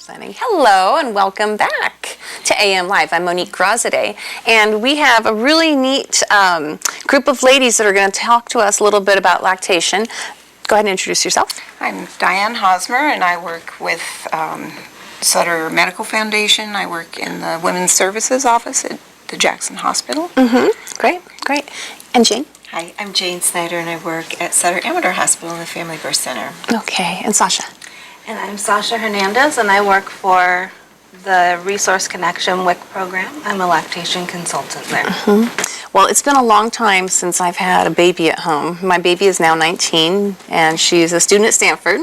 presenting. Hello and welcome back to AM Live. I'm Monique Grozade, and we have a really neat group of ladies that are going to talk to us a little bit about lactation. Go ahead and introduce yourself. I'm Diane Hosmer, and I work with Sutter Medical Foundation. I work in the Women's Services Office at the Jackson Hospital. Great. And Jane? Hi, I'm Jane Snyder, and I work at Sutter Amador Hospital in the Family Birth Center. Okay, and Sasha? And I'm Sasha Hernandez, and I work for the Resource Connection WIC program. I'm a lactation consultant there. Well, it's been a long time since I've had a baby at home. My baby is now 19, and she's a student at Stanford.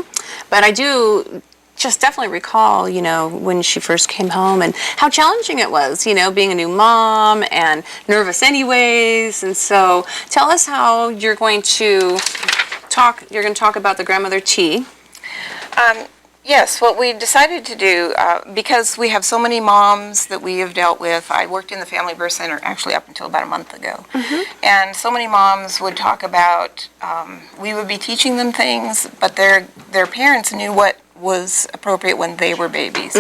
But I do just definitely recall, when she first came home and how challenging it was, being a new mom and nervous anyways. And so tell us how you're going to talk about the grandmother tea. Yes, what we decided to do, because we have so many moms that we have dealt with, I worked in the Family Birth Center actually up until about a month ago, and so many moms would talk about, we would be teaching them things, but their parents knew what was appropriate when they were babies.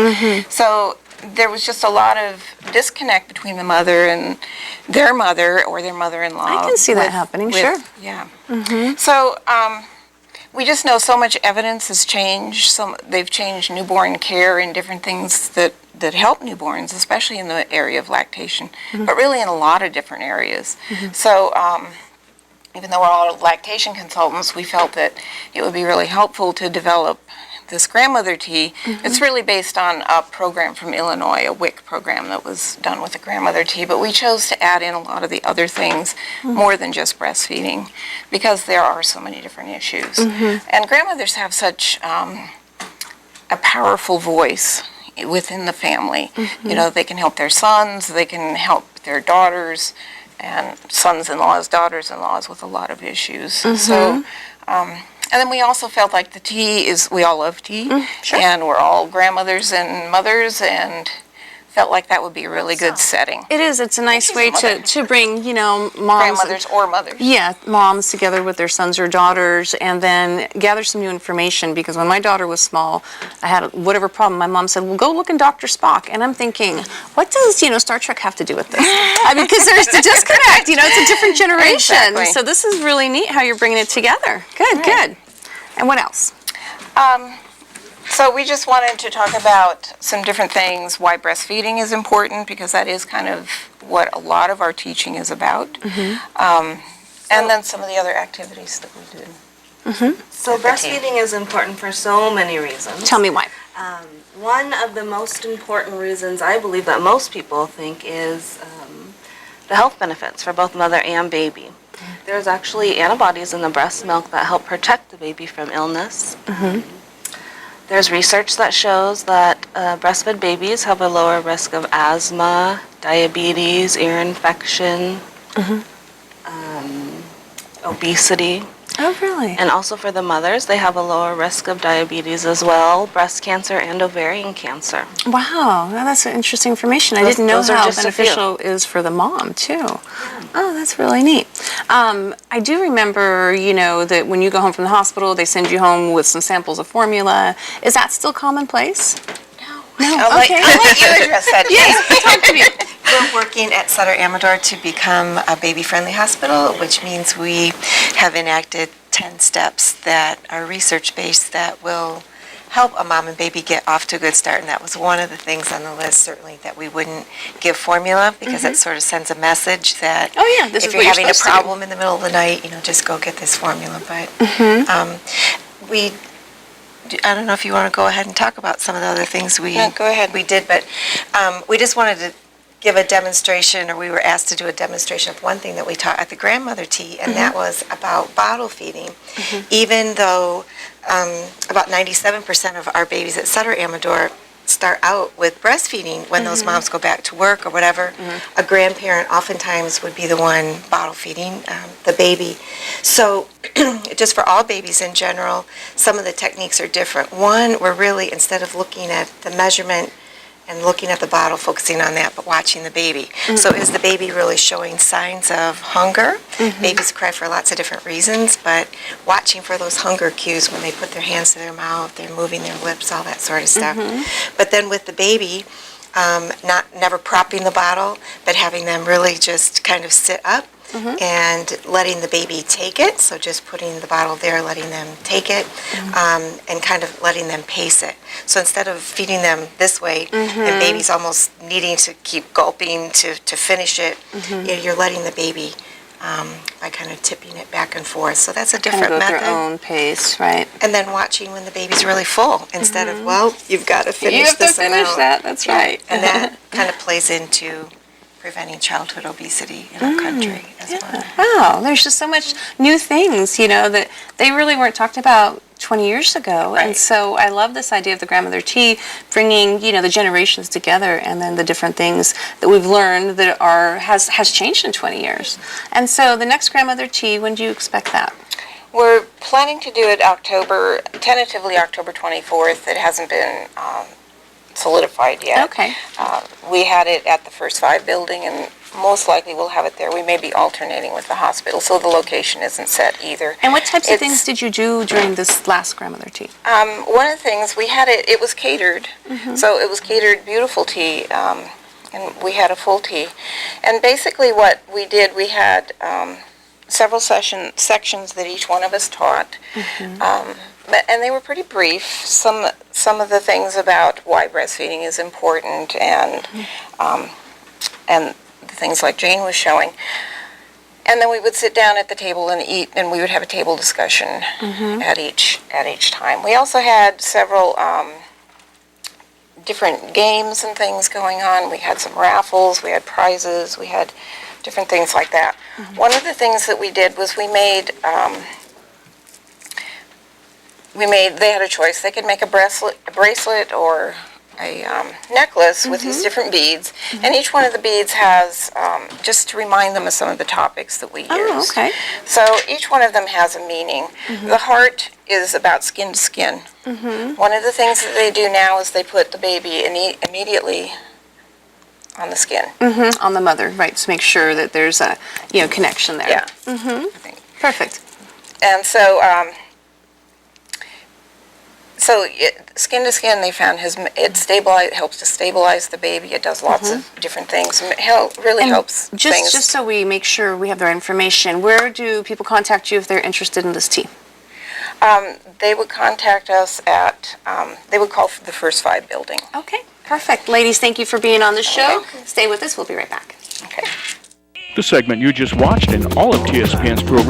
So there was just a lot of disconnect between the mother and their mother or their mother-in-law. I can see that happening, sure. Yeah. So we just know so much evidence has changed. They've changed newborn care and different things that help newborns, especially in the area of lactation, but really in a lot of different areas. So even though we're all lactation consultants, we felt that it would be really helpful to develop this grandmother tea. It's really based on a program from Illinois, a WIC program that was done with the grandmother tea, but we chose to add in a lot of the other things more than just breastfeeding because there are so many different issues. And grandmothers have such a powerful voice within the family. They can help their sons, they can help their daughters, and sons-in-laws, daughters-in-laws with a lot of issues. So and then we also felt like the tea we all love tea, and we're all grandmothers and mothers, and felt like that would be a really good setting. It is. It's a nice way to bring, moms. Grandmothers or mothers. Yeah, moms together with their sons or daughters, and then gather some new information, because when my daughter was small, I had whatever problem, my mom said, well, go look in Dr. Spock. And I'm thinking, what does, Star Trek have to do with this? I mean, because there's a disconnect, it's a different generation. Exactly. So this is really neat how you're bringing it together. Good. And what else? So we just wanted to talk about some different things, why breastfeeding is important, because that is kind of what a lot of our teaching is about. And then some of the other activities that we do. So breastfeeding is important for so many reasons. Tell me why. One of the most important reasons I believe that most people think is the health benefits for both mother and baby. There's actually antibodies in the breast milk that help protect the baby from illness. There's research that shows that breastfed babies have a lower risk of asthma, diabetes, ear infection, obesity. Oh, really? And also for the mothers, they have a lower risk of diabetes as well, breast cancer and ovarian cancer. Wow, that's interesting information. I didn't know how beneficial it is for the mom, too. Oh, that's really neat. I do remember, that when you go home from the hospital, they send you home with some samples of formula. Is that still commonplace? No. Okay. I'll let you address that. Yes, talk to me. We're working at Sutter Amador to become a baby-friendly hospital, which means we have enacted 10 steps that are research-based that will help a mom and baby get off to a good start. And that was one of the things on the list, certainly, that we wouldn't give formula, because it sort of sends a message that this if is you're what having a problem in the middle of the night, just go get this formula. But I don't know if you want to go ahead and talk about some of the other things we did, but we just wanted to give a demonstration, or we were asked to do a demonstration of one thing that we taught at the grandmother tea, and that was about bottle feeding. Even though about 97% of our babies at Sutter Amador start out with breastfeeding when those moms go back to work or whatever, a grandparent oftentimes would be the one bottle feeding the baby. So just for all babies in general, some of the techniques are different. One, we're really, instead of looking at the measurement and looking at the bottle, focusing on that, but watching the baby. So is the baby really showing signs of hunger? Babies cry for lots of different reasons, but watching for those hunger cues when they put their hands to their mouth, they're moving their lips, all that sort of stuff. But then with the baby, never propping the bottle, but having them really just kind of sit up and letting the baby take it. So just putting the bottle there, letting them take it, and kind of letting them pace it. So instead of feeding them this way, and baby's almost needing to keep gulping to finish it, you're letting the baby by kind of tipping it back and forth. So that's a different Kind of go method. at their own pace, right? And then watching when the baby's really full instead of, well, you've got to finish You have to this finish amount. that, that's right. And that kind of plays into preventing childhood obesity in our country as well. Wow, there's just so much new things, you know, that they really weren't talked about 20 years ago. And Right. so I love this idea of the grandmother tea, bringing, you know, the generations together, and then the different things that we've learned that has changed in 20 years. And so the next grandmother tea, when do you expect that? We're planning to do it tentatively October 24th. It hasn't been solidified yet. Okay. We had it at the First Five building, and most likely we'll have it there. We may be alternating with the hospital, so the location isn't set either. And what types of It's- things did you do during this last grandmother tea? One of the things, we had it was catered, so it was catered beautiful tea, and we had a full tea. And basically what we did, we had several sections that each one of us taught, and they were pretty brief. Some of the things about why breastfeeding is important, and the things like Jane was showing. And then we would sit down at the table and eat, and we would have a table discussion at each time. We also had several different games and things going on. We had some raffles, we had prizes, we had different things like that. One of the things that we did was they had a choice. They could make a bracelet or a necklace with these different beads, and each one of the beads has, just to remind them of some of the topics that we use. Oh, okay. So each one of them has a meaning. The heart is about skin to skin. One of the things that they do now is they put the baby immediately on the skin. On the mother, right, to make sure that there's a, you know, connection there. Yeah. I think. Perfect. And so, skin to skin, they found helps to stabilize the baby. It does lots of different things. Really helps things. Just so we make sure we have their information, where do people contact you if they're interested in this tea? They would contact us they would call for the First Five building. Okay, perfect. Ladies, thank you for being on the show. Stay with us. We'll be right back. Okay. The segment you just watched and all of TSPN's programs